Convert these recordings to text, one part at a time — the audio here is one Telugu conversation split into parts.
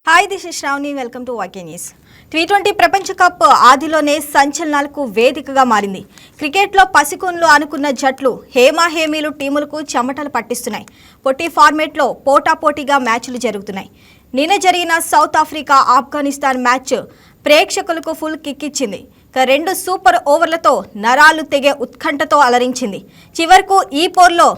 Hi this is Shravani, welcome to YK news. T ప్రపంచ కప్ ఆదిలోనే సంచలనాలకు వేదికగా మారింది. క్రికెట్లో పసికొన్లు అనుకున్న జట్లు హేమాహేమీలు టీములకు చెమటలు పట్టిస్తున్నాయి. పొట్టి ఫార్మేట్లో పోటాపోటీగా మ్యాచ్లు జరుగుతున్నాయి. నిన్న జరిగిన సౌత్ ఆఫ్రికా ఆఫ్ఘనిస్తాన్ మ్యాచ్ ప్రేక్షకులకు ఫుల్ కిక్ ఇచ్చింది. రెండు సూపర్ ఓవర్లతో నరాలు తెగే ఉత్కంఠతో అలరించింది. చివరకు ఈ పోర్లో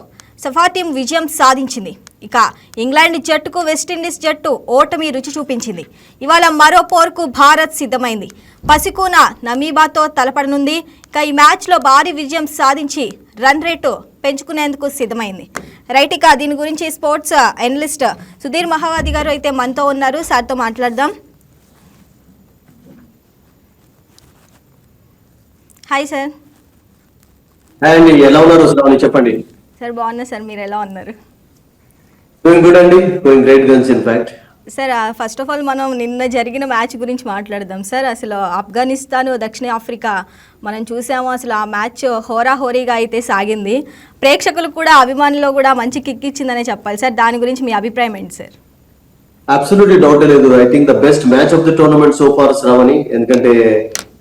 సఫాటీం విజయం సాధించింది. ఇక ఇంగ్లాండ్ జట్టుకు వెస్టిండీస్ జట్టు ఓటమి రుచి చూపించింది. ఇవాళ మరో పోరుకు భారత్ సిద్ధమైంది. పసికూన నమీబాతో తలపడనుంది. ఇక ఈ మ్యాచ్లో భారీ విజయం సాధించి రన్ రేటు పెంచుకునేందుకు సిద్ధమైంది. రైట్, ఇక దీని గురించి స్పోర్ట్స్ అనలిస్ట్ సుధీర్ మహావాది గారు అయితే మనతో ఉన్నారు. సార్తో మాట్లాడదాం. Hi sir. హాయ్ అండి, ఎలా ఉన్నారు శ్రావణి? చెప్పండి. సార్ బాగున్నా సార్, మీరు ఎలా ఉన్నారు? డూయింగ్ గుడ్ అండి, doing great guns in fact. Sir first of all మనం నిన్న జరిగిన మ్యాచ్ గురించి మాట్లాడదాం సార్. అసలు ఆఫ్ఘనిస్తాన్ దక్షిణాఫ్రికా మనం చూసాము. అసలు ఆ మ్యాచ్ హోరాహోరీగా అయితే సాగింది. ప్రేక్షకులకు కూడా అభిమానులు కూడా మంచి కిక్ ఇచ్చిందనే చెప్పాలి సార్. దాని గురించి మీ అభిప్రాయం ఏంటి సార్? అబ్సల్యూట్లీ డౌట్ లేదు. I think the best match of the tournament so far Shravani. ఎందుకంటే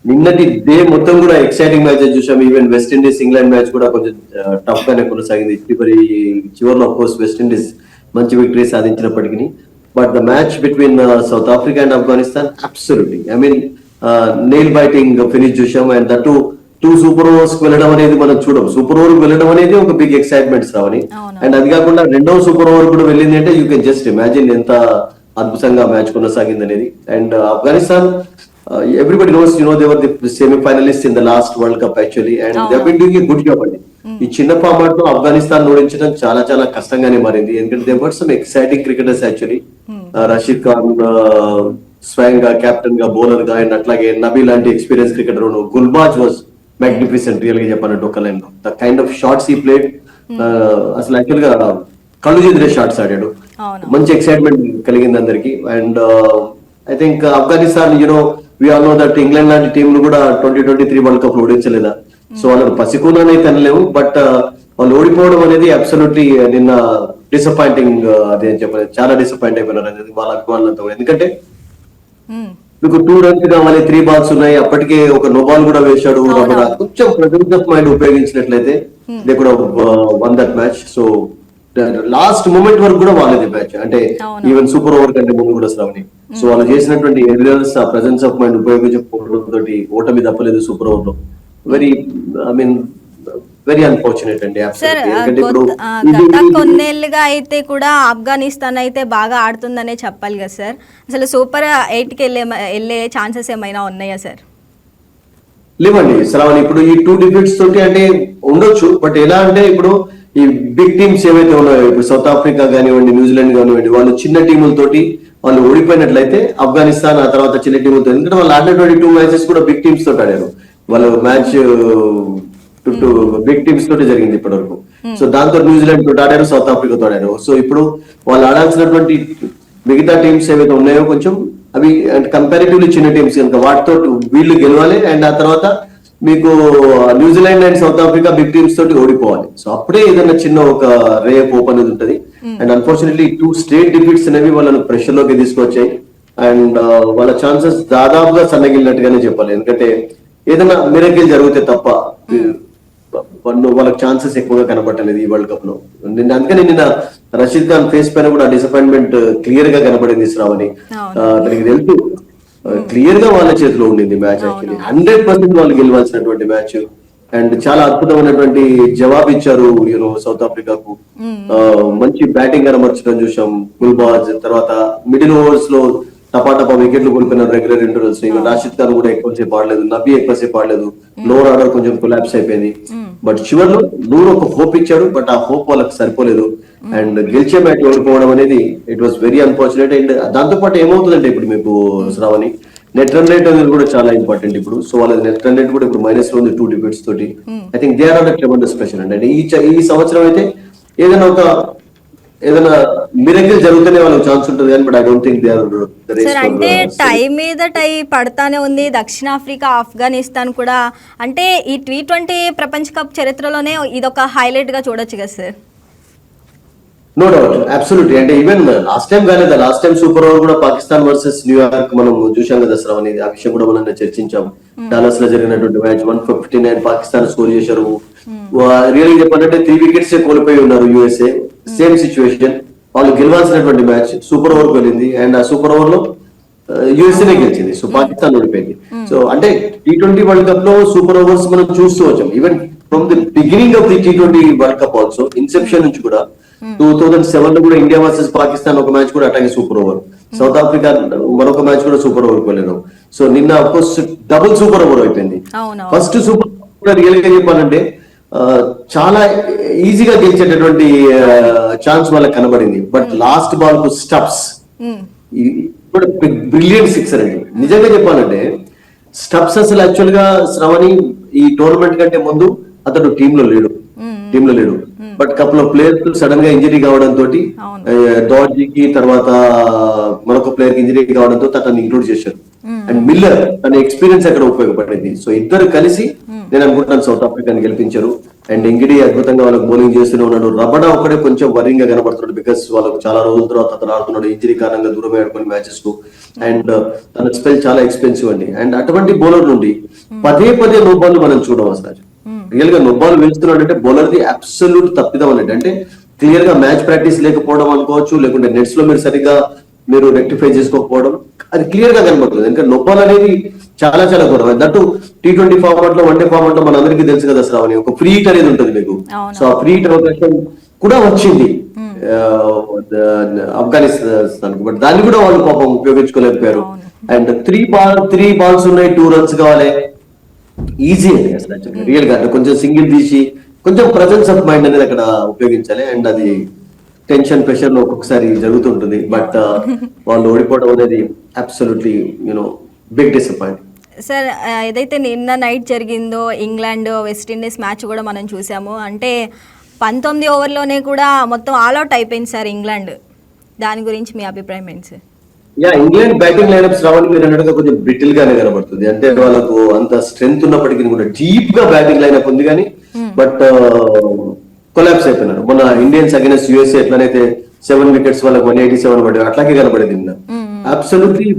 నిన్నటి డే మొత్తం కూడా ఎక్సైటింగ్ మ్యాచెస్ చూసాం. ఈవెన్ వెస్టిండీస్ ఇంగ్లాండ్ మ్యాచ్ కూడా కొంచెం టఫ్ గానే కొనసాగింది. చివరిలో ఆఫ్ కోర్స్ వెస్టిండీస్ మంచి విక్టరీ సాధించినప్పటికీ, but the match between South Africa and Afghanistan absolutely nail biting finish చూసాం. And that two super overs కు వెళ్ళడం అనేది మనం చూడం. సూపర్ ఓవర్ కు వెళ్ళడం అనేది ఒక బిగ్ ఎక్సైట్మెంట్ రావని. అండ్ అది కాకుండా రెండవ సూపర్ ఓవర్ కూడా వెళ్ళింది అంటే యూ కెన్ జస్ట్ ఇమాజిన్ ఎంత అద్భుతంగా మ్యాచ్ కొనసాగింది అనేది. And Afghanistan everybody knows, they were the semi-finalists in the last World Cup actually, and they have been doing a good job అండి. ఈ చిన్న ఫార్మాట్ లో ఆఫ్ఘనిస్తాన్ ఓడించడం చాలా చాలా కష్టంగానే మారింది. ఎందుకంటే they were some exciting cricketers actually. Rashid Khan స్వయంగా కెప్టెన్ గా, బౌలర్ గా, అండ్ అట్లాగే నబీ లాంటి experience cricketer. Gurbaz was magnificent real గా చెప్పాలంటే ఒక లైన్ లో. The kind of shots he played, అసలు యాక్చువల్ గా కళ్ళు చెదిరే షాట్స్ ఆడాడు. మంచి ఎక్సైట్మెంట్ కలిగింది అందరికి. And I think Afghanistan, we all know that England లాంటి టీంలు కూడా 2023 వరల్డ్ కప్ లో ఓడించలేదా. సో వాళ్ళని పసికూనని అయితే అనలేము, బట్ వాళ్ళు ఓడిపోవడం అనేది అబ్సల్యూట్లీ నిన్న డిసప్పాయింటింగ్. అది అని చెప్పలేదు, చాలా డిసప్పాయింట్ అయిపోయినారు అనేది వాళ్ళ అభిమానులతో. ఎందుకంటే మీకు 2 runs కావాలి, 3 balls ఉన్నాయి, అప్పటికే ఒక నో బాల్ కూడా వేశాడు. కొంచెం ప్రెజెన్స్ ఆఫ్ మైండ్ ఉపయోగించినట్లయితే దే కూడా won that match. So last moment వరకు కూడా వాళ్ళది మ్యాచ్, అంటే ఈవెన్ సూపర్ ఓవర్ కంటే ముందు కూడా శ్రావణి. సో వాళ్ళు చేసినటువంటి ఎవిడెన్స్, ఆ ప్రెజెన్స్ ఆఫ్ మైండ్ ఉపయోగించకపోవడం తోటి ఓటమి తప్పలేదు సూపర్ ఓవర్ లో. వెరీ అన్ఫార్చునేట్ అండి. గత కొన్నేళ్లుగా అయితే కూడా ఆఫ్ఘనిస్తాన్ అయితే బాగా ఆడుతుందనే చెప్పాలి కదా సార్. అసలు సూపర్ 8 కి వెళ్ళే ఛాన్సెస్ ఏమైనా ఉన్నాయా సార్? లేవండి శ్రావణి. ఇప్పుడు ఈ 2 defeats తోటి అంటే ఉండొచ్చు, బట్ ఎలా అంటే ఇప్పుడు ఈ బిగ్ టీమ్స్ ఏవైతే ఉన్నాయో, ఇప్పుడు సౌత్ ఆఫ్రికా కానివ్వండి, న్యూజిలాండ్ కానివ్వండి, వాళ్ళు చిన్న టీములతోటి వాళ్ళు ఓడిపోయినట్లయితే ఆఫ్ఘనిస్తాన్ ఆ తర్వాత చిన్న టీములతో, ఎందుకంటే వాళ్ళు ఆడినటువంటి 2 మ్యాచెస్ కూడా బిగ్ టీమ్స్ తోటి ఆడారు. వాళ్ళు మ్యాచ్ బిగ్ టీమ్స్ తోటి జరిగింది ఇప్పటి వరకు. సో దాంతో న్యూజిలాండ్ తోటి ఆడారు, సౌత్ ఆఫ్రికా తో ఆడారు. సో ఇప్పుడు వాళ్ళు ఆడాల్సినటువంటి మిగతా టీమ్స్ ఏవైతే ఉన్నాయో కొంచెం అవి కంపారిటివ్లీ చిన్న టీమ్స్ కనుక వాటితో వీళ్ళు గెలవాలి. అండ్ ఆ తర్వాత మీకు New Zealand and South Africa big teams తోటి ఓడిపోవాలి. సో అప్పుడే ఏదైనా చిన్న ఒక రే ఆఫ్ హోప్ అనేది ఉంటుంది. అండ్ అన్ఫార్చునేట్లీ 2 straight defeats అనేవి వాళ్ళని ప్రెషర్ లోకి తీసుకొచ్చాయి. అండ్ వాళ్ళ ఛాన్సెస్ దాదాపుగా సన్నగిలినట్టుగానే చెప్పాలి. ఎందుకంటే ఏదైనా మిరకిల్ జరిగితే తప్ప వాళ్ళకి ఛాన్సెస్ ఎక్కువగా కనబడలేదు ఈ వరల్డ్ కప్ లో. అందుకని నిన్న రషీద్ ఖాన్ ఫేస్ పైన కూడా డిసప్పాయింట్మెంట్ క్లియర్ గా కనబడింది శ్రావణి. తనకి తెలుసు క్లియర్ గా వాళ్ళ చేతిలో ఉండింది మ్యాచ్. యాక్చువల్లీ 100% వాళ్ళు గెలవాల్సినటువంటి మ్యాచ్. అండ్ చాలా అద్భుతమైనటువంటి జవాబు ఇచ్చారు సౌత్ ఆఫ్రికాకు. మంచి బ్యాటింగ్ కనబర్చడం చూసాం. గుల్బాజ్ తర్వాత మిడిల్ ఓవర్స్ లో టపాటపా వికెట్లు కోల్పోయినారు రెగ్యులర్ ఇంటర్వెల్స్. రాషిద్ ఖాన్ కూడా ఎక్కువసేపు ఆడలేదు, నబీ ఎక్కువసేపు ఆడలేదు, లోవర్ ఆర్డర్ కొంచెం కొలాప్స్ అయిపోయింది. బట్ చివరిలో నూరు ఒక హోప్ ఇచ్చాడు, బట్ ఆ హోప్ వాళ్ళకి సరిపోలేదు. అండ్ గెలిచే మ్యాచ్ ఓడిపోవడం అనేది it was very unfortunate. And దాంతో పాటు ఏమవుతుందంటే ఇప్పుడు మీకు శ్రావణి, నెట్ రన్ రేట్ అనేది కూడా చాలా ఇంపార్టెంట్ ఇప్పుడు. సో వాళ్ళ నెట్ రన్ రేట్ కూడా ఇప్పుడు మైనస్ లో ఉంది 2 defeats తోటి. I think they are on tremendous pressure అండి. ఈ సంవత్సరం అయితే ఏదైనా మిరకిల్ జరుగుతూనే వాళ్ళకి ఛాన్స్ ఉంటుంది కానీ, but I don't think they are. అంటే టై మీద టై పడతానే ఉంది దక్షిణాఫ్రికా ఆఫ్ఘనిస్తాన్ కూడా. అంటే ఈ T20 ప్రపంచ కప్ చరిత్రలోనే ఇదొక హైలైట్ గా చూడొచ్చు కదా సార్? No doubt absolutely. అంటే ఈవెన్ లాస్ట్ టైం కాలేదా, లాస్ట్ టైం సూపర్ ఓవర్ కూడా పాకిస్తాన్ వర్సెస్ న్యూయార్క్ మనం చూసాం కదా శ్రావణ్. అనేది ఆ విషయం కూడా మనం చర్చించాం. డాలస్ లో జరిగినటువంటి మ్యాచ్ 159 పాకిస్తాన్ స్కోర్ చేశారు. రియల్ చెప్పాలంటే 3 వికెట్స్ కోల్పోయి ఉన్నారు యూఎస్ఏ. సేమ్ సిచ్యువేషన్, వాళ్ళు గెలవాల్సినటువంటి మ్యాచ్ సూపర్ ఓవర్ వెళ్ళింది అండ్ ఆ సూపర్ ఓవర్ లో యూఎస్ఏనే గెలిచింది. సో పాకిస్తాన్ ఓడిపోయింది. సో అంటే T20 వరల్డ్ కప్ లో సూపర్ ఓవర్స్ మనం చూస్తూ వచ్చాం. Even from the beginning of the T20 world cup also, Inception నుంచి కూడా 2007 లో కూడా ఇండియా వర్సెస్ పాకిస్తాన్ ఒక మ్యాచ్ కూడా అట్లాగే సూపర్ ఓవర్. సౌత్ ఆఫ్రికా మరొక మ్యాచ్ కూడా సూపర్ ఓవర్ వెళ్ళారు. సో నిన్న అఫ్కోర్స్ డబుల్ సూపర్ ఓవర్ అయిపోయింది. ఫస్ట్ సూపర్ ఓవర్ రియల్ గా చెప్పాలంటే చాలా ఈజీగా గెలిచేటటువంటి ఛాన్స్ వాళ్ళకి కనబడింది. బట్ లాస్ట్ బాల్ కు స్టప్స్, బ్రిలియంట్ సిక్సర్ అండి. నిజంగా చెప్పాలంటే స్టప్స్ అసలు యాక్చువల్ గా శ్రవణి ఈ టోర్నమెంట్ కంటే ముందు అతడు టీమ్ లో లేడు. But couple of players sudden గా ఇంజరీ కావడంతో, డాడ్జీకి తర్వాత మరొక ప్లేయర్ కి ఇంజరీ కావడంతో అతన్ని ఇంక్లూడ్ చేశారు. అండ్ మిల్లర్ తన ఎక్స్పీరియన్స్ అక్కడ ఉపయోగపడింది. సో ఇద్దరు కలిసి నేను అనుకుంటున్నాను సౌత్ ఆఫ్రికాని గెలిపించారు. అండ్ ఇంగిడి అద్భుతంగా వాళ్ళకి బౌలింగ్ చేస్తూనే ఉన్నాడు. రబడా ఒకడే కొంచెం వరింగ్ గా కనబడుతున్నాడు, బికాస్ వాళ్ళకు చాలా రోజుల తర్వాత అతను ఆడుతున్నాడు. ఇంజరీ కారణంగా దూరం ఆడుకుని మ్యాచెస్ కు. అండ్ తన స్పెల్ చాలా ఎక్స్పెన్సివ్ అండి. అండ్ అటువంటి బౌలర్ నుండి పదే నో బాల్ మనం చూడడం అసలు రియల్ గా నో బాల్ వేస్తున్నాడు అంటే బౌలర్ ది అబ్సల్యూట్ తప్పిదం అన్నట్టు. అంటే క్లియర్ గా మ్యాచ్ ప్రాక్టీస్ లేకపోవడం అనుకోవచ్చు, లేకుంటే నెట్స్ లో మీరు రెక్టిఫై చేసుకోకపోవడం, అది క్లియర్ గా కనబడుతుంది. ఎందుకంటే నొప్పాలు అనేది చాలా ఘోరం. దట్టు T20 ఫార్మాట్ లో, వన్డే ఫార్మాట్ లో మన అందరికీ తెలుసు కదా శ్రావణి, ఒక ఫ్రీ హిట్ అనేది ఉంటుంది మీకు. సో ఆ ఫ్రీ హిట్ అవకాశం కూడా వచ్చింది ఆఫ్ఘనిస్తాన్ కు. బట్ దాన్ని కూడా వాళ్ళు పాపం ఉపయోగించుకోలేకపోయారు. అండ్ 3 balls ఉన్నాయి, 2 runs కావాలి. ఈజీ అండి అసలు రియల్ గా. కొంచెం సింగిల్ తీసి కొంచెం ప్రజెన్స్ ఆఫ్ మైండ్ అనేది అక్కడ ఉపయోగించాలి. అండ్ అది టెన్షన్ ప్రెషర్ లో ఒక్కొక్కసారి జరుగుతుంటుంది. బట్ వాళ్ళు ఓడిపోవడం అనేది అబ్సల్యూట్లీ బిగ్ డిసప్పాయింట్. సార్, ఏదైతే నిన్న నైట్ జరిగిందో ఇంగ్లాండ్ వెస్టిండీస్ మ్యాచ్ కూడా మనం చూసాము. అంటే 19 ఓవర్లోనే కూడా మొత్తం ఆల్అౌట్ అయిపోయింది సార్ ఇంగ్లాండ్. దాని గురించి మీ అభిప్రాయం ఏంటి సార్? ఇంగ్లాండ్ బ్యాటింగ్ లైనప్స్ రావాలి మీరు అన్నట్టుగా కొంచెం బ్రిటిల్ గానే కనబడుతుంది. అంటే వాళ్ళకు అంత స్ట్రెంగ్త్ ఉన్నప్పటికీ కూడా డీప్ గా బ్యాటింగ్ లైనప్ ఉంది కానీ బట్ కొలాప్స్ అయిపోయినారు. మొన్న ఇండియన్స్ అగైన్స్ యూఎస్ఏ ఎట్లనైతే 7 వికెట్స్ వాళ్ళకి 187 పడ్డారు, అట్లాగే కనబడేది నిన్న. Absolutely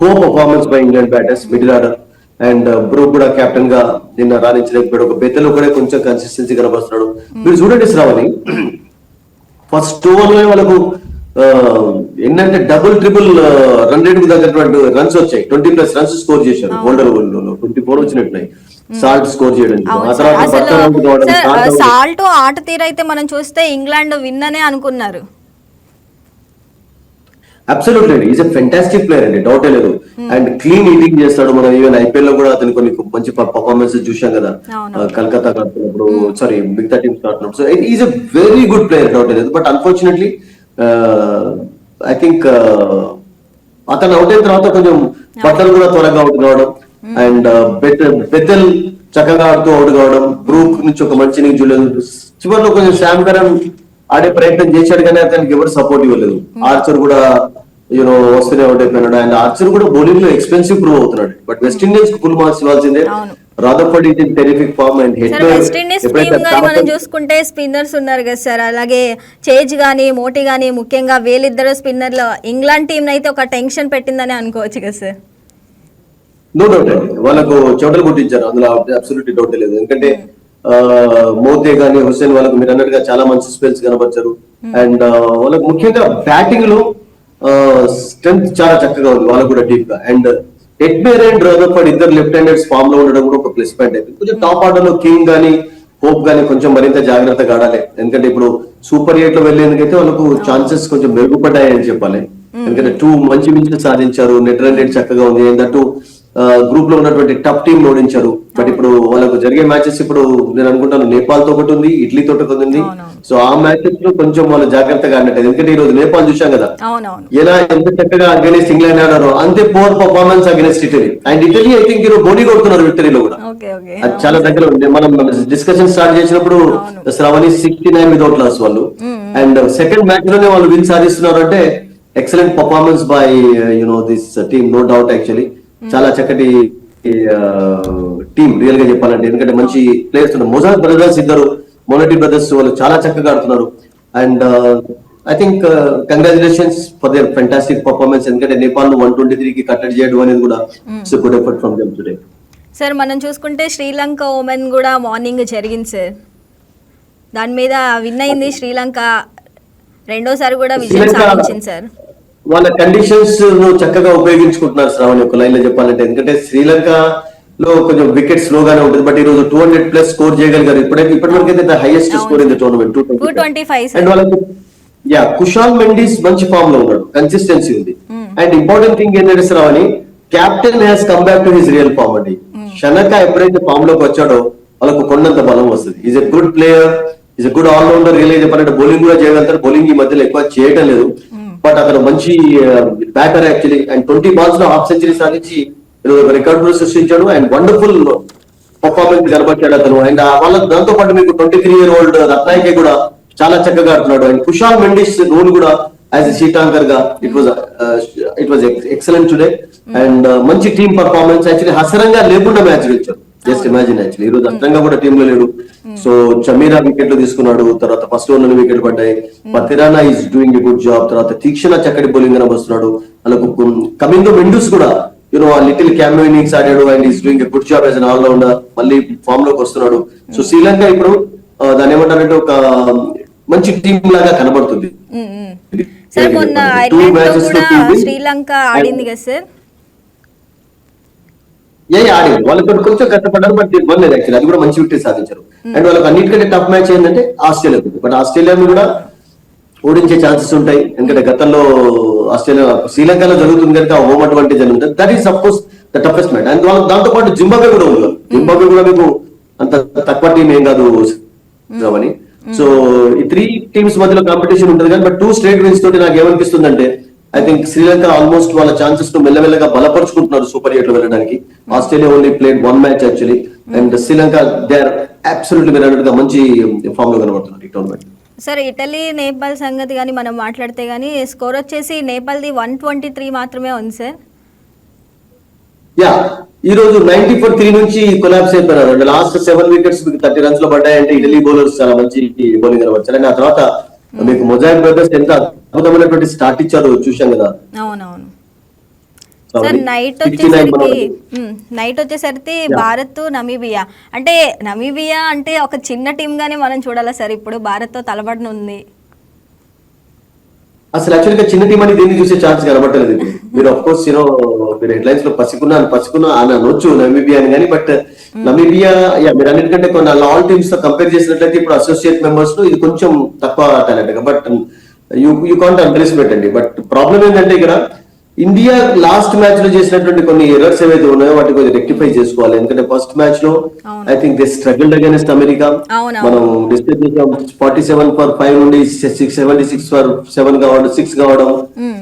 poor performance by England batters, middle order. And Brook కూడా కెప్టెన్ గా నిన్న రాణించలేకపోయాడు. ఒక బెత్తలో కూడా కొంచెం కన్సిస్టెన్సీ కనబడుతున్నాడు. మీరు చూడండి శ్రావణి, ఫస్ట్ ఓవర్ లో వాళ్ళకు ఏంటంటే డబుల్ ట్రిపుల్ రన్ రేట్ కు తగ్గటువంటి రన్స్ వచ్చాయి. 20+ రన్స్ స్కోర్ చేశారు. గోల్డెన్ ఓవర్ లో 24 వచ్చినట్టున్నాయి. సాల్ట్ స్కోర్ చేయడం, సాల్ట్ ఆట తీరైతే మనం చూస్తే ఇంగ్లాండ్ విన్ అనే అనుకున్నారు. అబ్సల్యూట్లీ అండి, ఈజ్ ఎ ఫెంటాస్టిక్ ప్లేయర్ అండి, డౌటే లేదు. అండ్ క్లీన్ ఈటింగ్ చేస్తాడు. మనం ఈవెన్ IPL లో కూడా అతను కొన్ని మంచి పర్ఫార్మెన్సెస్ చూసాం కదా, కలకత్తా ఆడుతున్నప్పుడు, సారీ మిగతా టీమ్స్ ఆడుతున్నప్పుడు. So is a very good player, డౌటే లేదు. బట్ అన్ఫార్చునేట్లీ ఐ థింక్ అతను అవుట్ అయిన తర్వాత కొంచెం బట్టలు కూడా త్వరగా అవుట్ కావడం అండ్ బెత్తల్ చక్కగా ఆడుతూ అవుట్ కావడం, బ్రూక్ నుంచి ఒక మంచి ఇన్నింగ్స్ చూడలేదు. చివరిలో కొంచెం శామ్ కరణ్ ఆడే ప్రయత్నం చేశాడు కానీ అతనికి ఎవరు సపోర్ట్ ఇవ్వలేదు. ఆర్చర్ కూడా వస్తూనే అవుట్ అయిపోయినాడు. అండ్ ఆర్చర్ కూడా బౌలింగ్ లో ఎక్స్పెన్సివ్ ప్రూవ్ అవుతున్నాడు. బట్ వెస్టిండీస్ కు ఫుల్ మార్క్స్ ఇవ్వాల్సిందే. Rutherford is in terrific form and West Indies team గాని మనం చూసుకుంటే స్పిన్నర్స్ ఉన్నారు కదా సార్, అలాగే చేజ్ గానీ మోటీ గానీ, ముఖ్యంగా వీళ్ళిద్దరు స్పిన్నర్లు ఇంగ్లాండ్ టీం అయితే ఒక టెన్షన్ పెట్టిందని అనుకోవచ్చు కదా సార్? నో డౌట్ అండి, వాళ్ళకు చోటలు కొట్టించారు, అందులో అబ్సల్యూట్లీ డౌట్ లేదు. ఎందుకంటే మోతే గానీ హుస్సేన్ వాళ్ళకు మీరు అన్నట్టుగా చాలా మంచి స్పెల్స్ కనబరిచారు. అండ్ వాళ్ళకు ముఖ్యంగా బ్యాటింగ్ లో స్ట్రెంత్ చాలా చక్కగా ఉంది వాళ్ళకు కూడా డీప్ గా. అండ్ ఎడ్మేర్ అండ్ రాదర్ఫర్డ్ ఇద్దరు లెఫ్ట్ హ్యాండర్స్ ఫామ్ లో ఉండడం కూడా ఒక ప్లస్ పాయింట్ అయిపోయింది. కొంచెం టాప్ ఆర్డర్ లో కింగ్ గానీ హోప్ గానీ కొంచెం మరింత జాగ్రత్తగా ఆడాలి. ఎందుకంటే ఇప్పుడు సూపర్ 8 లో వెళ్లేందుకైతే వాళ్ళకు ఛాన్సెస్ కొంచెం మెరుగుపడ్డాయని చెప్పాలి. ఎందుకంటే 2 మంచి వికెట్లు సాధించారు, నెట్ రన్ రేట్ చక్కగా ఉంది. ఏంటంటూ గ్రూప్ లో ఉన్నటువంటి టఫ్ టీం ఓడించారు. బట్ ఇప్పుడు వాళ్ళకు జరిగే మ్యాచెస్ ఇప్పుడు నేను అనుకుంటాను నేపాల్ తో ఒకటి ఉంది, ఇటలీ తోటి ఒకటి ఉంది. సో ఆ మ్యాచెస్ లో కొంచెం వాళ్ళు జాగ్రత్తగా ఆడినట్టు. ఎందుకంటే ఈ రోజు నేపాల్ చూసాం కదా ఎలా ఎంత చక్కగా అగైన్స్ ఇంగ్లాండ్ ఆడారో, అంతే poor performance against Italy. And Italy I think బోనీ కొడుతున్నారు విక్టరీలో కూడా, అది చాలా దగ్గర ఉంది. మనం డిస్కషన్ స్టార్ట్ చేసినప్పుడు శ్రావణి 69 వితౌట్ లాస్ వాళ్ళు. అండ్ సెకండ్ మ్యాచ్ లోనే వాళ్ళు విన్ సాధిస్తున్నారు అంటే excellent performance by this team, no doubt. Actually చాలా చక్కటి టీం రియల్ గా చెప్పాలంటే. ఎందుకంటే మంచి ప్లేయర్స్ ఉన్నారు. మొజాద్ బ్రదర్స్ ఇద్దరు మొనటి బ్రదర్స్ వాళ్ళు చాలా చక్కగా ఆడుతున్నారు. And I think congratulations for their fantastic performance. ఎందుకంటే నేపాల్ 123కి కట్టడి చేయడం అనేది కూడా it's good effort from them today. Sir మనం చూసుకుంటే శ్రీలంక ఉమెన్ కూడా మార్నింగ్ జరిగింది సార్, దాని మీద విన్ అయింది శ్రీలంక, రెండోసారి కూడా విజయం సాధించింది సార్. వాళ్ళ కండిషన్స్ ను చక్కగా ఉపయోగించుకుంటున్నారు శ్రావణి, ఒక లైన్ లో చెప్పాలంటే. ఎందుకంటే శ్రీలంక లో కొంచెం వికెట్ స్లోగానే ఉంటుంది, బట్ ఈ రోజు 200+ స్కోర్ చేయగలిగారు. ఇప్పటివరకు highest score in the tournament 225. And వాళ్ళకి కుషాల్ మెండిస్ మంచి ఫామ్ లో ఉన్నాడు, కన్సిస్టెన్సీ ఉంది. అండ్ ఇంపార్టెంట్ థింగ్ ఏంటంటే Sravani, captain has come back to his real form అండి. షనక ఎప్పుడైతే ఫామ్ లోకి వచ్చాడో వాళ్ళకు కొండంత బలం వస్తుంది. Is a good player, is a good allrounder. Real చెప్పాలంటే బౌలింగ్ కూడా చేయగలుగుతారు, బౌలింగ్ ఈ మధ్యలో ఎక్కువ చేయటం లేదు, బట్ అతను మంచి బ్యాటర్ యాక్చువల్లీ. అండ్ 20 balls లో హాఫ్ సెంచరీ సాధించి రికార్డు కూడా సృష్టించాడు. అండ్ వండర్ఫుల్ పర్ఫార్మెన్స్ కనబర్చాడు అతను. అండ్ వాళ్ళ దాంతో పాటు మీకు 23-year-old రత్నాయకే కూడా చాలా చక్కగా ఆడుతున్నాడు. అండ్ కుషాల్ మెండిస్ రోల్ కూడా యాజ్ ఎ సీట్ యాంకర్ గా it was excellent today. And మంచి టీమ్ పర్ఫార్మెన్స్. యాక్చువల్లీ హసరంగా లేకుండా మ్యాచ్ గెలిచారు. జస్ట్ ఇమాజిన్, యాక్చువల్లీ ఈ రోజు హసరంగా కూడా టీమ్ లో లేడు. సో చమీరా వికెట్లు తీసుకున్నాడు, తర్వాత ఫస్ట్ ఓవర్ వికెట్లు పడ్డాయి. Pathirana is doing a good job. తర్వాత తీక్షణ చక్కటి బౌలింగ్ కనబరుస్తున్నాడు. అలాగే కమిందో మెండుస్ కూడా లిటిల్ క్యామియో ఇన్నింగ్స్ ఆడాడు and is doing a good job as an allrounder. మళ్ళీ ఫామ్ లోకి వస్తున్నాడు. సో శ్రీలంక ఇప్పుడు దాని ఏమంటారంటే ఒక మంచి టీం లాగా కనబడుతుంది. సార్ మొన్న ఐర్లాండ్ కూడా శ్రీలంక ఆడింది కదా సార్? ఆడింది, వాళ్ళకి కొంచెం కష్టపడ్డారు, బట్ ఇవ్వలేదు యాక్చువల్లీ. అది కూడా మంచి వికెట్ సాధించారు. అండ్ వాళ్ళకి అన్నిటికంటే టఫ్ మ్యాచ్ ఏంటంటే ఆస్ట్రేలియా, బట్ ఆస్ట్రేలియాను కూడా ఓడించే ఛాన్సెస్ ఉంటాయి. ఎందుకంటే గతంలో ఆస్ట్రేలియా శ్రీలంకలో జరుగుతుంది కనుక హోమ్ అడ్వాంటేజ్ అని ఉంటుంది. That is suppose the toughest match. And వాళ్ళకి దాంతో పాటు జింబాబ్వే కూడా ఉంది. జింబాబ్వే కూడా మీకు అంత తక్కువ టీం ఏం కాదు అని. సో ఈ 3 teams మధ్యలో కాంపిటీషన్ ఉంటుంది కానీ, బట్ 2 straight wins తోటి నాకు ఏమనిపిస్తుందంటే ఐ థింక్ శ్రీలంక ఆల్మోస్ట్ వాళ్ళ ఛాన్సెస్ ను మెల్లమెల్లగా బలపరుచుకుంటున్నారు సూపర్ 8 లో వెళ్ళడానికి. Australia only played 1 match actually. And Sri Lanka they are absolutely మీరు అన్నట్టుగా మంచి ఫామ్ లో కనబడుతున్నారు ఈ టోర్నమెంట్. సార్ ఇటలీ నేపాల్ సంగతి కానీ మనం మాట్లాడితే కానీ స్కోర్ వచ్చేసి నేపాల్ది 123 మాత్రమే ఉంది సార్. ఈ రోజు 90 for 3 నుంచి కొలాప్స్ అయిపోయినారు. అంటే లాస్ట్ 7 wickets మీకు 30 runs లో పడ్డాయంటే ఇటలీ బౌలర్స్ చాలా మంచి బౌలింగ్ కనబడతారు. అండ్ ఆ తర్వాత మీకు మొజాయిక్ బ్రదర్స్ ఎంత అద్భుతమైనటువంటి స్టార్ట్ ఇచ్చారు చూసాం కదా. అవునవును సార్. నైట్ వచ్చేసరికి భారత్ నమీబియా, అంటే నమీబియా అంటే ఒక చిన్న టీం గానే మనం చూడాలా సార్ ఇప్పుడు భారత్ తో తలబడనుంది. అసలు యాక్చువల్గా చిన్న టీం అని దీన్ని చూసే ఛాన్స్ కనబట్టలేదు. మీరు ఆఫ్ కోర్స్ మీరు హెడ్లైన్స్ లో పసుకున్నా అని అనొచ్చు నమీబియా అని కానీ, బట్ నమీబియా మీరు అన్నిటికంటే కొన్ని ఆల్ టీమ్స్ తో కంపేర్ చేసినట్లయితే ఇప్పుడు అసోసియేట్ మెంబర్స్ లో ఇది కొంచెం తక్కువ టాలెంట్ గా, బట్ యూ కాంట్ అండర్ఎస్టిమేట్ అండి. బట్ ప్రాబ్లం ఏంటంటే ఇక్కడ ఇండియా లాస్ట్ మ్యాచ్ లో చేసినటువంటి కొన్ని ఎర్రర్స్ ఏవైతే ఉన్నాయో వాటి కొంచెం రెక్టిఫై చేసుకోవాలి. ఎందుకంటే ఫస్ట్ మ్యాచ్ లో I think they struggled against America. మనం డిస్కస్ చేసాం 47 for 5 నుండి 76 for 7 కావడం, 6 కావడం,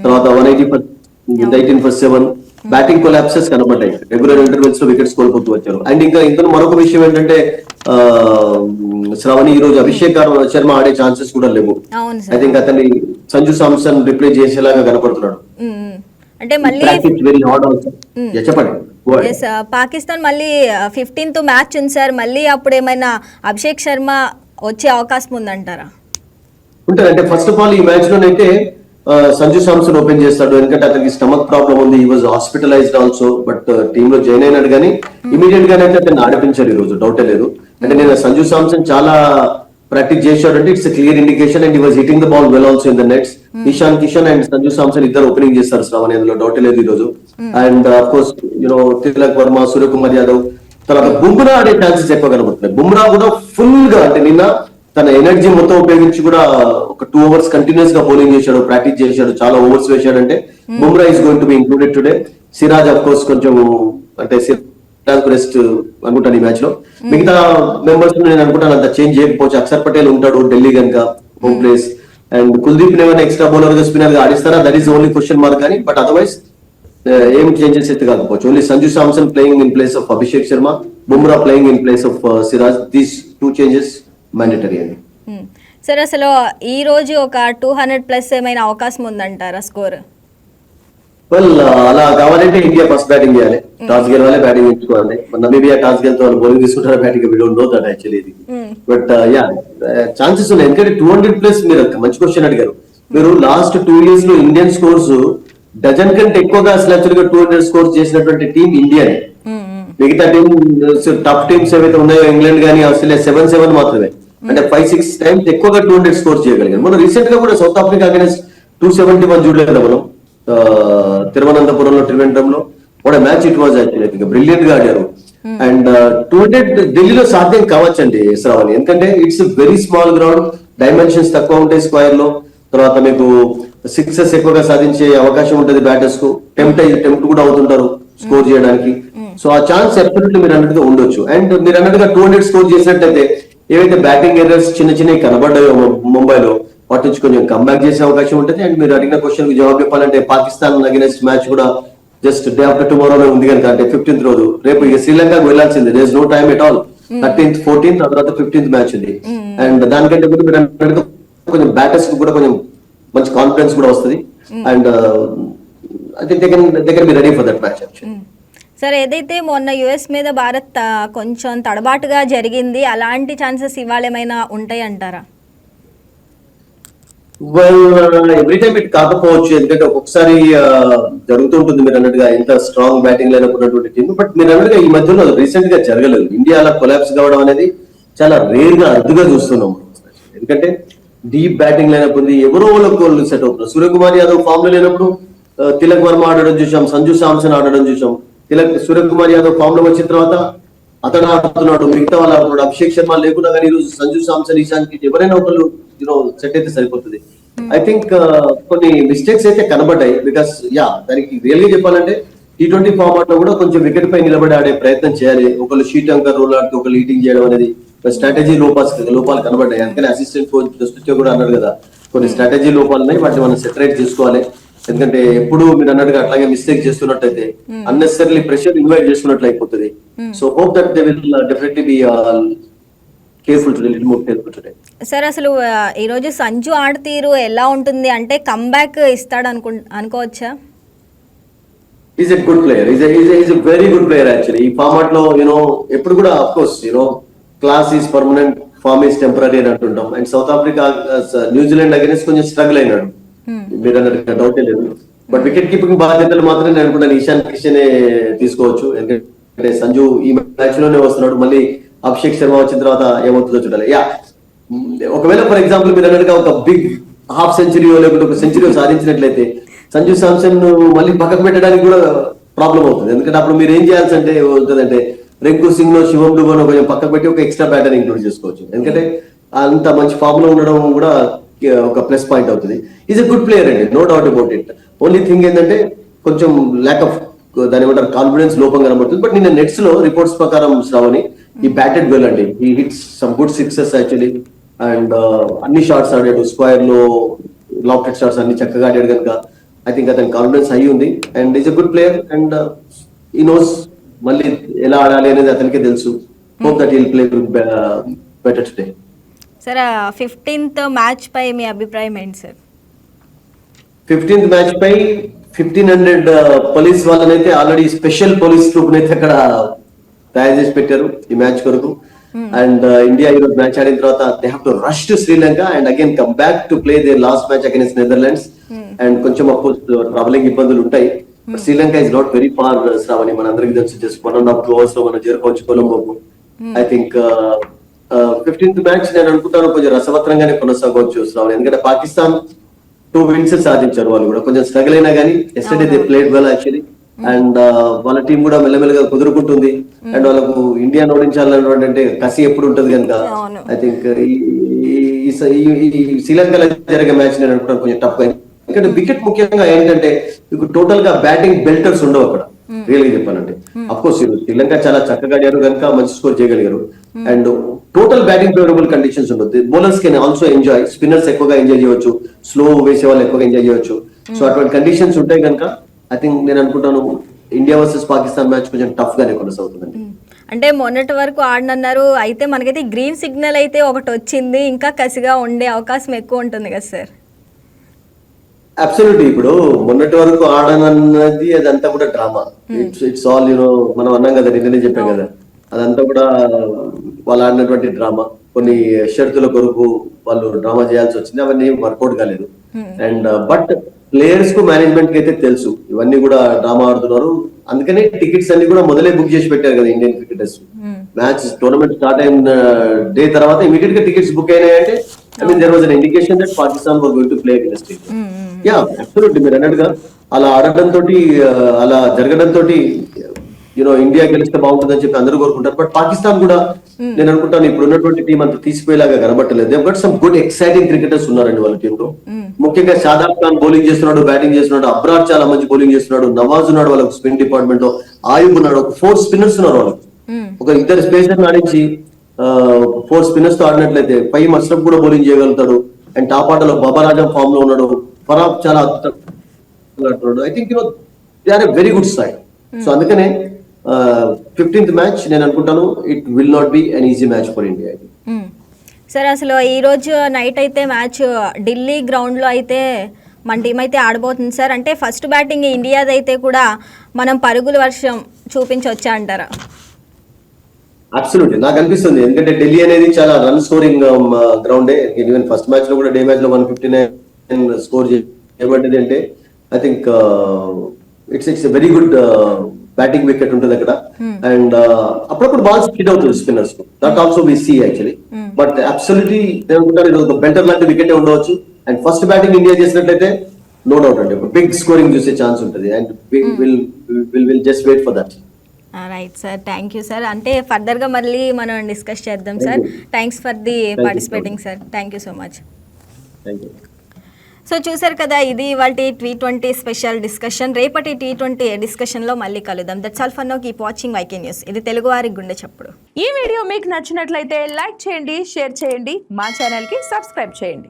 తర్వాత 118 for 7 బ్యాటింగ్ కొలాప్సెస్ కనబడ్డాయి. రెగ్యులర్ ఇంటర్వెల్స్ లో వికెట్స్ కోల్పోతూ వచ్చారు. అండ్ ఇంకా ఇందులో మరొక విషయం ఏంటంటే శ్రావణి ఈ రోజు అభిషేక్ శర్మ ఆడే ఛాన్సెస్ కూడా లేవు. ఐ థింక్ అతన్ని సంజు సామ్సన్ రిప్లేస్ చేసేలాగా కనపడుతున్నాడు. అంటే మళ్ళీ పాకిస్తాన్ మళ్ళీ 15th మ్యాచ్ ఉంది సార్. మళ్ళీ అప్పుడు ఏమైనా అభిషేక్ శర్మ వచ్చే అవకాశం ఉందంటారా? ఉంటుంది. అంటే ఫస్ట్ ఆఫ్ ఆల్ ఈ మ్యాచ్ లోనైతే సంజు సామ్సన్ ఓపెన్ చేస్తాడు. ఎందుకంటే అతనికి స్టమక్ ప్రాబ్లం ఉంది. ఈ was hospitalised also, but team లో జాయిన్ అయినాడు కానీ ఇమీడియట్ గానే అయితే అతన్ని ఆడిపించారు ఈ రోజు, డౌటే లేదు. అంటే నేను సంజు సామ్సన్ చాలా ప్రాక్టీస్ చేశాడు అంటే ఇట్స్ క్లియర్ ఇండికేషన్. అండ్ ఈ was hitting the ball well also in the nets. Ishan Kishan and Sanju Samson ఇద్దరు ఓపెనింగ్ చేస్తారు శ్రావణి, అందులో డౌట్ లేదు ఈ రోజు. And of course Tilak Varma, Suryakumar Yadav, తర్వాత బుమ్రా ఆడే ఛాన్సెస్ ఎక్కువ కనబడుతున్నాయి. బుమ్రా కూడా ఫుల్ గా అంటే నిన్న తన ఎనర్జీ మొత్తం ఉపయోగించి కూడా ఒక 2 hours కంటిన్యూస్ గా బౌలింగ్ చేశాడు, ప్రాక్టీస్ చేశాడు, చాలా ఓవర్స్ వేశాడంటే Bumrah is going to be included today. Siraj of course కొంచెం అంటే రెస్ట్ అనుకుంటాను ఈ మ్యాచ్ లో. మిగతా మెంబర్స్ నేను అనుకుంటాను అంత చేంజ్ చేయకపోవచ్చు. అక్షర్ పటేల్ ఉంటాడు ఢిల్లీ కనుక హోమ్ ప్లేస్. అండ్ కుల్దీప్ ఏమైనా ఎక్స్ట్రా బౌలర్ గా స్పిన్నర్ గా ఆడిస్తారా, that is only question mark. కానీ బట్ అదర్వైజ్ ఏం చేంజెస్ అయితే కాకపోవచ్చు. Only Sanju Samson playing in place of Abhishek Sharma, Bumrah playing in place of Siraj. These 2 changes mandatory అండి. సార్ అసలు ఈ రోజు ఒక 200+ ఏమైనా అవకాశం ఉందంటారా స్కోర్? వెల్ అలా కావాలంటే ఇండియా ఫస్ట్ బ్యాటింగ్ చేయాలి, టాస్ గెలవాలి, బ్యాటింగ్ ఎంచుకోవాలి. నమీబియా టాస్ గెలితే వాళ్ళు బౌలింగ్ తీసుకుంటారా batting, we don't know that actually ఇది. బట్ ఛాన్సెస్ ఉన్నాయి. ఎందుకంటే 200+, మీరు మంచి క్వశ్చన్ అడిగారు. మీరు లాస్ట్ 2 years లో ఇండియన్ స్కోర్స్ డజన్ కంటే ఎక్కువగా అసలు యాక్చువల్గా 200 స్కోర్స్ చేసినటువంటి టీం ఇండియానే. మిగతా టీం టాప్ టీమ్స్ ఏవైతే ఉన్నాయో ఇంగ్లాండ్ కానీ ఆస్ట్రేలియా 7-7 మాత్రమే, అంటే 5-6 టైమ్స్ ఎక్కువగా 200 స్కోర్ చేయగలిగారు. మనం రీసెంట్ గా కూడా సౌత్ ఆఫ్రికా అగైన్స్ 271 చూడలేదు మనం తిరువనంతపురంలో త్రివేంద్రంలో. కూడా match it was actually brilliant గా ఆడారు. అండ్ 200 ఢిల్లీలో సాధ్యం కావచ్చండి శ్రావణి, ఎందుకంటే it's very small ground, dimensions తక్కువ ఉంటాయి స్క్వేర్ లో, తర్వాత మీకు సిక్సెస్ ఎక్కువగా సాధించే అవకాశం ఉంటుంది బ్యాటర్స్ కు, టెంప్ట్ కూడా అవుతుంటారు స్కోర్ చేయడానికి. సో ఆ ఛాన్స్ అబ్సల్యూట్లీ మీరు అన్నట్టుగా ఉండొచ్చు. అండ్ మీరు అన్నట్టుగా 200 స్కోర్ చేసినట్టయితే ఏవైతే బ్యాటింగ్ ఎర్రర్స్ చిన్నవి కనబడ్డాయో ముంబైలో వాటి నుంచి కొంచెం కంబ్యాక్ చేసే అవకాశం ఉంటుంది. అండ్ మీరు అడిగిన క్వశ్చన్ కి జవాబు చెప్పాలంటే పాకిస్తాన్ అగైన్స్ మ్యాచ్ కూడా జస్ట్ డే ఆఫ్టర్ టుమారోనే ఉంది కనుక, అంటే 15th రోజు, రేపు ఇక శ్రీలంకకు వెళ్లాల్సిందే. There is no time at all. 13th 14th ఆ తర్వాత 15th మ్యాచ్ ఉంది. అండ్ దానికంటే ముందు మీరు అన్నట్టుగా కొంచెం బ్యాటర్స్ కూడా కొంచెం మంచి కాన్ఫిడెన్స్ కూడా వస్తుంది. And I think they can be ready for that match actually. Sir, ఏదైతే మొన్న యుఎస్ మీద భారత్ కొంచెం తడబాటుగా జరిగింది, అలాంటి ఛాన్సెస్ ఇవాళ ఏమైనా ఉంటాయి అంటారా? ఎవ్రీ టైం ఇట్ కాకపోవచ్చు, ఎందుకంటే ఒక్కొక్కసారి జరుగుతుంటుంది మీరు అన్నట్టుగా ఎంత స్ట్రాంగ్ బ్యాటింగ్ లేనప్పుడున్నటువంటి టీం. బట్ మీరు అన్నట్టుగా ఈ మధ్యలో రీసెంట్ గా జరగలేదు, ఇండియా అలా కొలాప్స్ కావడం అనేది చాలా రేర్ గా అరుదుగా చూస్తున్నాం. ఎందుకంటే డీప్ బ్యాటింగ్ లేనప్పుడు ఎవరో వాళ్ళు సెట్ అవుతున్నారు. సూర్యకుమార్ యాదవ్ ఫామ్ లో లేనప్పుడు తిలక్ వర్మ ఆడడం చూసాం, సంజు శాంసన్ ఆడడం చూసాం. సూర్యకుమార్ యాదవ్ ఫామ్ లో వచ్చిన తర్వాత అతను ఆడుతున్నాడు, మిగతా వాళ్ళు ఆడుతున్నాడు. అభిషేక్ శర్మ లేకున్నా కానీ ఈరోజు సంజు శాంసన్, ఇషాన్ కిట్ ఎవరైనా ఒకళ్ళు సెట్ అయితే సరిపోతుంది. ఐ థింక్ కొన్ని మిస్టేక్స్ అయితే కనబడ్డాయి. బికాస్ దానికి రియల్ గా చెప్పాలంటే T20 ఫార్మాట్ లో కూడా కొంచెం వికెట్ పై నిలబడి ఆడే ప్రయత్నం చేయాలి. ఒకళ్ళు షీట్ అంకర్ రోల్ ఆడుతూ ఒకళ్ళు ఈటింగ్ చేయడం అనేది స్ట్రాటజీ లోపాలు కనబడ్డాయి. అందుకని అసిస్టెంట్ కోచ్ దృష్టితో కూడా అన్నారు కదా, కొన్ని స్ట్రాటజీ లోపాలు ఉన్నాయి, వాటిని మనం సెటరేట్ చేసుకోవాలి. ఎందుకంటే ఎప్పుడు మీరు అన్నట్టుగా అట్లాగే మిస్టేక్ చేస్తున్నట్టయితే అన్నెసెసరీ ప్రెషర్ ఇన్వైట్ చేస్తున్నట్లు అయిపోతుంది. So hope that they will definitely be careful today, little more careful today. Sir, అసలు ఈ రోజు సంజు ఆడతీరు ఎలా ఉంటుంది, అంటే కంబ్యాక్ ఇస్తాడు అనుకోవచ్చా? Is a good player, is a very good player actually. ఈ ఫార్మాట్ లో ఎప్పుడు కూడా of course class is permanent, form is temporary అని అంటుంటాం. And South Africa New Zealand against కొంచెం స్ట్రగుల్ అయినాడు, మీరు అన్నట్టుగా డౌటే లేదు. బట్ వికెట్ కీపింగ్ బాధ్యతలు మాత్రం నేను అనుకుంటాను ఇషాన్ కిషనే తీసుకోవచ్చు. ఎందుకంటే సంజు ఈ మ్యాచ్ లోనే వస్తున్నాడు, మళ్ళీ అభిషేక్ శర్మ వచ్చిన తర్వాత ఏమవుతుందో చూడాలి. ఒకవేళ ఫర్ ఎగ్జాంపుల్ మీరు అన్నట్టుగా ఒక బిగ్ హాఫ్ సెంచరీ లేకుంటే ఒక సెంచరీ సాధించినట్లయితే సంజు శాంసన్ మళ్ళీ పక్కకు పెట్టడానికి కూడా ప్రాబ్లం అవుతుంది. ఎందుకంటే అప్పుడు మీరు ఏం చేయాల్సి అంటే ఉంటుందంటే రింకు సింగ్ లో శివం డుబన్ కొంచెం పక్కకు పెట్టి ఒక ఎక్స్ట్రా బ్యాటర్ ఇంక్లూడ్ చేసుకోవచ్చు. ఎందుకంటే అంత మంచి ఫామ్ లో ఉండడం కూడా ఒక ప్లస్ పాయింట్ అవుతుంది. ఈజ్ ఎ గుడ్ ప్లేయర్ అండి, no doubt about it. Only thing ఏంటంటే కొంచెం ల్యాక్ ఆఫ్ దాని ఏమంటారు కాన్ఫిడెన్స్ లోపం కనబడుతుంది. బట్ నిన్న నెట్స్ లో రిపోర్ట్స్ ప్రకారం శ్రావణి ఈ బ్యాటెడ్ వెల్ అండి, he hits some good sixes actually. And అన్ని షాట్స్ ఆడాడు, స్క్వేర్ లో లాఫ్టెడ్ షాట్స్ అన్ని చక్కగా ఆడాడు కనుక ఐ థింక్ అతని కాన్ఫిడెన్స్ హై ఉంది. And is a good player and he knows మళ్ళీ ఎలా ఆడాలి అనేది అతనికే తెలుసు. Hope that he'll play better today. Sir, 15th match పై మీ అభిప్రాయం ఏంటి సార్? 15th మ్యాచ్ పై 1500 పోలీస్ వాళ్ళనైతే ఆల్రెడీ స్పెషల్ పోలీస్ ట్రూప్ అయితే అక్కడ తయారు చేసి పెట్టారు ఈ మ్యాచ్ కొరకు. అండ్ ఇండియా ఈరోజు మ్యాచ్ ఆడిన తర్వాత they have to rush to Sri Lanka and again come back to play their last match against Netherlands. And కొంచెం అఫ్కోర్స్ ట్రావెలింగ్ ఇబ్బందులు ఉంటాయి. But Sri Lanka is not very far Sravani, మన అందరికి తెలుసు, జస్ట్ 1.5 hours లో మనం చేరుకోవచ్చు కొలంబోకు. ఐ థింక్ 15th మ్యాచ్ నేను అనుకుంటాను కొంచెం రసవత్రంగానే కొనసాగవచ్చు శ్రావణి, ఎందుకంటే పాకిస్తాన్ 2 wins సాధించారు. వాళ్ళు కూడా కొంచెం స్ట్రగుల్ అయినా కానీ yesterday they played well actually. And వాళ్ళ టీం కూడా మెల్లమెల్లగా కుదురుకుంటుంది. అండ్ వాళ్ళకు ఇండియాను ఓడించాలన్నటువంటి కసి ఎప్పుడు ఉంటుంది కనుక ఐ థింక్ ఈ శ్రీలంకలో జరిగే మ్యాచ్ నేను అనుకుంటాను కొంచెం టఫ్ గా. ఎందుకంటే వికెట్ ముఖ్యంగా ఏంటంటే మీకు టోటల్ గా బ్యాటింగ్ బెల్టర్స్ ఉండవు అక్కడ రియల్ గా చెప్పాలంటే. అఫ్ కోర్స్ శ్రీలంక చాలా చక్కగా ఆడారు కనుక మంచి స్కోర్ చేయగలిగారు. And total batting favourable conditions ఉంటుంది. Bowlers can also enjoy, spinners ఎక్కువగా ఎంజాయ్ చేయవచ్చు, స్లో వేసే వాళ్ళు ఎక్కువగా ఎంజాయ్ చేయవచ్చు. సో అటువంటి కండిషన్స్ ఉంటాయి కనుక ఐ థింక్ నేను అనుకుంటాను ఇండియా వర్సెస్ పాకిస్తాన్ మ్యాచ్ కొంచెం టఫ్ గానే కొనసాగుతుందండి. అంటే మొన్నటి వరకు ఆడనన్నారు, అయితే మనకైతే గ్రీన్ సిగ్నల్ అయితే ఒకటి వచ్చింది, ఇంకా కసిగా ఉండే అవకాశం ఎక్కువ ఉంటుంది కదా సార్? అబ్సల్యూట్లీ. ఇప్పుడు మొన్నటి వరకు ఆడనన్నది అదంతా కూడా డ్రామా. ఇట్స్ ఆల్ మనం అన్నాం కదా, నిన్ననే చెప్పాం కదా, అదంతా కూడా వాళ్ళు ఆడినటువంటి డ్రామా. కొన్ని షరతుల కొరకు వాళ్ళు డ్రామా చేయాల్సి వచ్చింది, అవన్నీ వర్కౌట్ కాలేదు. అండ్ బట్ ప్లేయర్స్ కు మేనేజ్మెంట్ కి అయితే తెలుసు ఇవన్నీ కూడా డ్రామా ఆడుతున్నారు, అందుకనే టికెట్స్ అన్ని కూడా మొదలే బుక్ చేసి పెట్టారు కదా Indian cricketers. Match tournament start అయిన డే తర్వాత ఇమీడియట్ గా టికెట్స్ బుక్ అయినాయంటే I mean there was an indication that Pakistan were going to play against India. Yeah absolutely మీరు అన్నట్టుగా అలా ఆడడం తోటి అలా జరగడం తోటి ఇండియా గెలిస్తే బాగుంటుందని చెప్పి అందరూ కోరుకుంటారు. బట్ పాకిస్తాన్ కూడా నేను అనుకుంటాను ఇప్పుడు ఉన్నటువంటి టీం అంత తీసిపోయేలాగా కనబట్టలేదు. They but some good exciting cricketers ఉన్నారండి వాళ్ళ టీంలో. ముఖ్యంగా షాదాబ్ ఖాన్ బౌలింగ్ చేస్తున్నాడు, బ్యాటింగ్ చేస్తున్నాడు, అబ్రార్ చాలా మంచి బౌలింగ్ చేస్తున్నాడు, నవాజ్ ఉన్నాడు వాళ్ళకి స్పిన్ డిపార్ట్మెంట్ లో, ఆయుబ్ ఉన్నాడు, ఒక 4 స్పిన్నర్స్ ఉన్నారు వాళ్ళకి. ఒక 2 స్పేసర్ ఆడించి 4 స్పిన్నర్స్ తో ఆడినట్లయితే పై మస్రఫ్ కూడా బౌలింగ్ చేయగలుగుతాడు. అండ్ టాప్ ఆటలో బాబారాజం ఫామ్ లో ఉన్నాడు, ఫరాబ్ చాలా అద్భుతంగా. I think they are a very good side. So అందుకనే 15th మ్యాచ్ నేను అనుకుంటాను it will not be an easy match for India. Sir అసలు ఈ రోజు నైట్ అయితే మ్యాచ్ ఢిల్లీ గ్రౌండ్లో అయితే మన టీం అయితే ఆడబోతుంది సార్. అంటే ఫస్ట్ బ్యాటింగ్ ఇండియాది అయితే కూడా మనం పరుగుల వర్షం చూపించవచ్చా అంటారా? అబ్సల్యూట్లీ నాకు అనిపిస్తుంది, ఎందుకంటే ఢిల్లీ అనేది చాలా రన్ స్కోరింగ్ గ్రౌండే. ఈవెన్ ఫస్ట్ మ్యాచ్ లో కూడా డే మ్యాచ్ లో 159 స్కోర్ చేయబడ్డది అంటే I think it's very good batting wicket ఉంటుంది అక్కడ. అండ్ అప్పుడప్పుడు బాల్స్ హిట్ అవుతుంది స్పిన్నర్స్ కు, that also we see actually. But absolutely better లాంటి వికెట్ ఉండవచ్చు. అండ్ ఫస్ట్ బ్యాటింగ్ ఇండియా చేసినట్లయితే నో డౌట్ అండి ఒక బిగ్ స్కోరింగ్ చూసే ఛాన్స్ ఉంటుంది. And will just wait for that. Right sir, thank you sir. అంటే ఫర్దర్గా మళ్ళీ మనం డిస్కస్ చేద్దాం sir. Thanks for the participating sir. Thank you so much. Thank you. So చూసారు కదా, ఇది ఇవాళ T20 స్పెషల్ డిస్కషన్. రేపటి T20 డిస్కషన్లో మళ్ళీ కలుద్దాం. That's all for now. Keep watching YK news. ఇది తెలుగువారి గుండె చప్పుడు. ఈ వీడియో మీకు నచ్చినట్లయితే లైక్ చేయండి, షేర్ చేయండి, మా ఛానల్కి సబ్స్క్రైబ్ చేయండి.